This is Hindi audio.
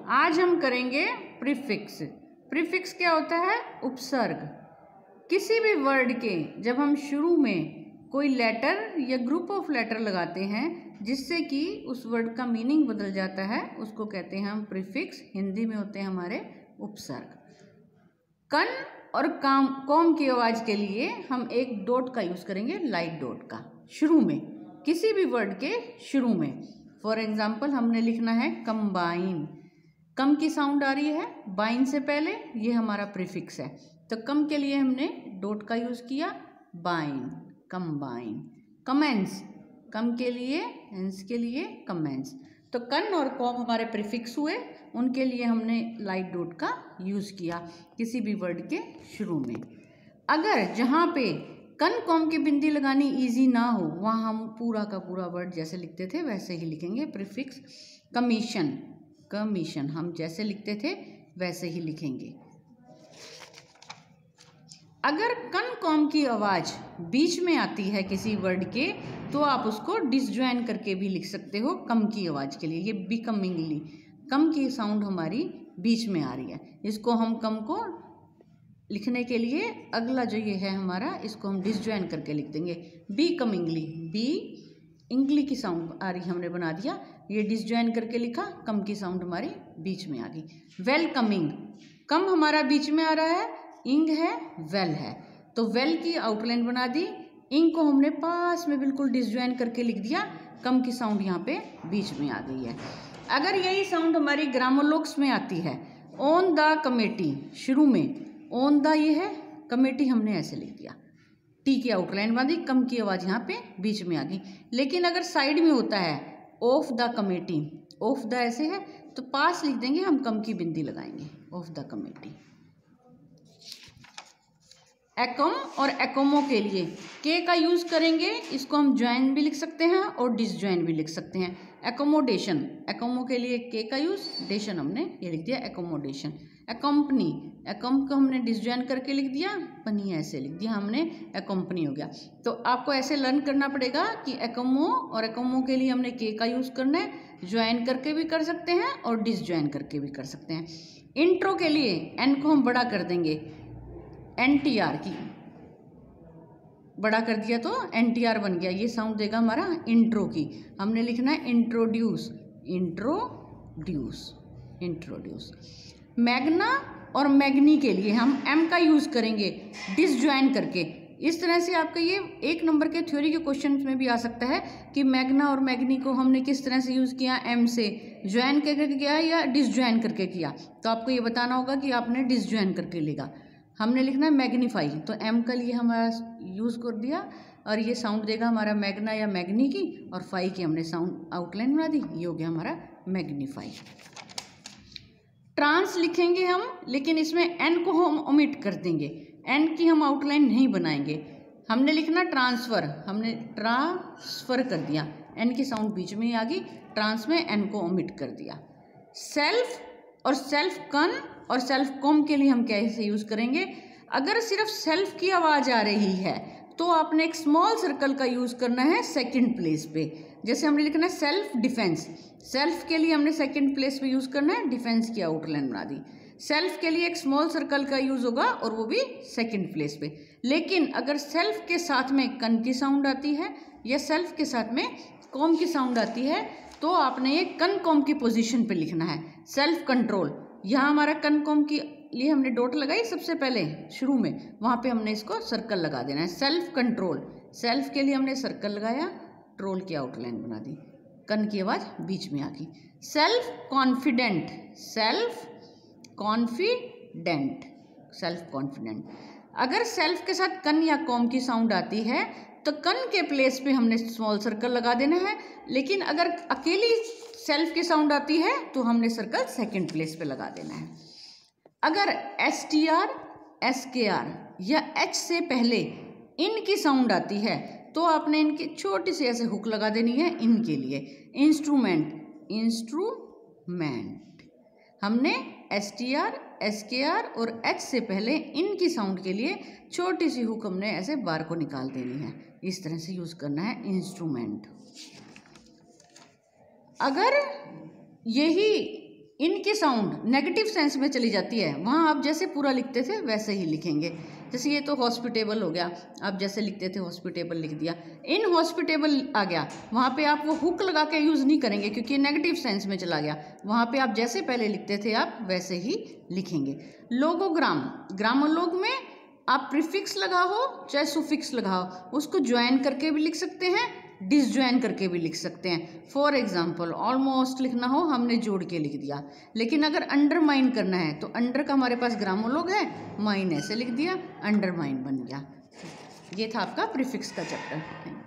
आज हम करेंगे प्रीफिक्स। प्रीफिक्स क्या होता है? उपसर्ग। किसी भी वर्ड के जब हम शुरू में कोई लेटर या ग्रुप ऑफ लेटर लगाते हैं जिससे कि उस वर्ड का मीनिंग बदल जाता है, उसको कहते हैं हम प्रीफिक्स। हिंदी में होते हैं हमारे उपसर्ग। कन और कॉम की आवाज़ के लिए हम एक डॉट का यूज़ करेंगे, लाइट डॉट का, शुरू में, किसी भी वर्ड के शुरू में। फॉर एग्जाम्पल हमने लिखना है कंबाइन। कम की साउंड आ रही है बाइन से पहले, ये हमारा प्रीफिक्स है। तो कम के लिए हमने डॉट का यूज़ किया, बाइन, कंबाइन। कमेंस, कम के लिए, हेंस के लिए कमेंस। तो कन और कॉम हमारे प्रीफिक्स हुए, उनके लिए हमने लाइट डॉट का यूज़ किया किसी भी वर्ड के शुरू में। अगर जहाँ पे कन कॉम की बिंदी लगानी इजी ना हो, वहाँ हम पूरा का पूरा वर्ड जैसे लिखते थे वैसे ही लिखेंगे। प्रीफिक्स कमीशन, कमीशन हम जैसे लिखते थे वैसे ही लिखेंगे। अगर कन कॉम की आवाज़ बीच में आती है किसी वर्ड के, तो आप उसको डिसजॉइन करके भी लिख सकते हो कम की आवाज़ के लिए। ये बिकमिंगली, कम की साउंड हमारी बीच में आ रही है, इसको हम कम को लिखने के लिए अगला जो ये है हमारा, इसको हम डिसजॉइन करके लिख देंगे बिकमिंगली। बी इंगली की साउंड आ रही, हमने बना दिया, ये डिसजॉइन करके लिखा, कम की साउंड हमारी बीच में आ गई। वेलकमिंग, कम हमारा बीच में आ रहा है, इंग है, वेल है, तो वेल की आउटलाइन बना दी, इंग को हमने पास में बिल्कुल डिसजॉइन करके लिख दिया, कम की साउंड यहाँ पे बीच में आ गई है। अगर यही साउंड हमारी ग्रामोलोक्स में आती है, ऑन द कमेटी, शुरू में ऑन द ये है, कमेटी हमने ऐसे लिख दिया, टी की आउटलाइन बांधी, कम की आवाज़ यहाँ पे बीच में आ गई। लेकिन अगर साइड में होता है of the committee, of the ऐसे है, तो पास लिख देंगे, हम कम की बिंदी लगाएंगे, ऑफ द कमेटी। एकम और एकोमो के लिए के का यूज़ करेंगे, इसको हम ज्वाइन भी लिख सकते हैं और डिसज्वाइन भी लिख सकते हैं। एकोमोडेशन, एकोमो के लिए के का यूज़, डेशन हमने ये लिख दिया, एकोमोडेशन। एकम्पनी, एकम को हमने डिसज्वाइन करके लिख दिया, पनी ऐसे लिख दिया हमने, एकम्पनी हो गया। तो आपको ऐसे लर्न करना पड़ेगा कि एकोमो और एकोमो के लिए हमने के का यूज़ करना है, ज्वाइन करके भी कर सकते हैं और डिसज्वाइन करके भी कर सकते हैं। इंट्रो के लिए एन को हम बड़ा कर देंगे, NTR की बड़ा कर दिया तो NTR बन गया, ये साउंड देगा हमारा इंट्रो की। हमने लिखना है इंट्रोड्यूस, इंट्रोड्यूस, इंट्रोड्यूस। मैग्ना और मैग्नी के लिए हम M का यूज़ करेंगे डिसज्वाइन करके। इस तरह से आपका ये 1 नंबर के थ्योरी के क्वेश्चन में भी आ सकता है कि मैग्ना और मैग्नी को हमने किस तरह से यूज़ किया, M से ज्वाइन करके किया या डिसज्वाइन करके किया। तो आपको ये बताना होगा कि आपने डिसज्वाइन करके लिखा। हमने लिखना है मैग्नीफाई, तो M का लिए हमारा यूज़ कर दिया और ये साउंड देगा हमारा मैग्ना या मैग्नी की, और फाई की हमने साउंड आउटलाइन बना दी, ये हो गया हमारा मैग्नीफाई। ट्रांस लिखेंगे हम, लेकिन इसमें N को हम ओमिट कर देंगे, N की हम आउटलाइन नहीं बनाएंगे। हमने लिखना ट्रांसफ़र, हमने ट्रांसफ़र कर दिया, N की साउंड बीच में ही आ गई, ट्रांस में N को ओमिट कर दिया। सेल्फ और सेल्फ कन और सेल्फ कॉम के लिए हम कैसे यूज़ करेंगे? अगर सिर्फ सेल्फ की आवाज़ आ रही है तो आपने एक स्मॉल सर्कल का यूज़ करना है सेकंड प्लेस पे। जैसे हमने लिखना है सेल्फ डिफेंस, सेल्फ के लिए हमने सेकंड प्लेस पे यूज़ करना है, डिफेंस की आउटलाइन बना दी। सेल्फ के लिए एक स्मॉल सर्कल का यूज़ होगा और वो भी सेकंड प्लेस पे। लेकिन अगर सेल्फ के साथ में कन की साउंड आती है या सेल्फ के साथ में कॉम की साउंड आती है, तो आपने ये कन कॉम की पोजीशन पे लिखना है। सेल्फ कंट्रोल, यहाँ हमारा कन कॉम की लिए हमने डॉट लगाई सबसे पहले शुरू में, वहाँ पे हमने इसको सर्कल लगा देना है। सेल्फ कंट्रोल, सेल्फ के लिए हमने सर्कल लगाया, ट्रोल की आउटलाइन बना दी, कन की आवाज़ बीच में आ गई। Self confident, self confident, self confident. अगर सेल्फ के साथ कन या कॉम की साउंड आती है तो कन के प्लेस पे हमने स्मॉल सर्कल लगा देना है, लेकिन अगर अकेली सेल्फ की साउंड आती है तो हमने सर्कल सेकंड प्लेस पे लगा देना है। अगर STR, SKR या H से पहले इन की साउंड आती है तो आपने इनकी छोटी सी ऐसे हुक लगा देनी है इन के लिए। इंस्ट्रूमेंट, इंस्ट्रूमेंट, हमने STR, SKR और H से पहले इन की साउंड के लिए छोटी सी हुक हमने ऐसे बार को निकाल देनी है, इस तरह से यूज़ करना है इंस्ट्रूमेंट। अगर यही इनकी साउंड नेगेटिव सेंस में चली जाती है, वहाँ आप जैसे पूरा लिखते थे वैसे ही लिखेंगे। जैसे ये तो हॉस्पिटेबल हो गया, आप जैसे लिखते थे हॉस्पिटेबल लिख दिया। इन हॉस्पिटेबल आ गया, वहाँ पे आप वो हुक लगा के यूज़ नहीं करेंगे क्योंकि नेगेटिव सेंस में चला गया। वहाँ पे आप जैसे पहले लिखते थे आप वैसे ही लिखेंगे। लोगोग्राम, ग्रामोलोग में आप प्रीफिक्स लगाओ चाहे सुफिक्स लगाओ, उसको ज्वाइन करके भी लिख सकते हैं, डिसज्वाइन करके भी लिख सकते हैं। फॉर एग्जाम्पल ऑलमोस्ट लिखना हो, हमने जोड़ के लिख दिया। लेकिन अगर अंडरमाइन करना है तो अंडर का हमारे पास ग्रामोलोग है, माइन ऐसे लिख दिया, अंडरमाइन बन गया। ये था आपका प्रीफिक्स का चैप्टर।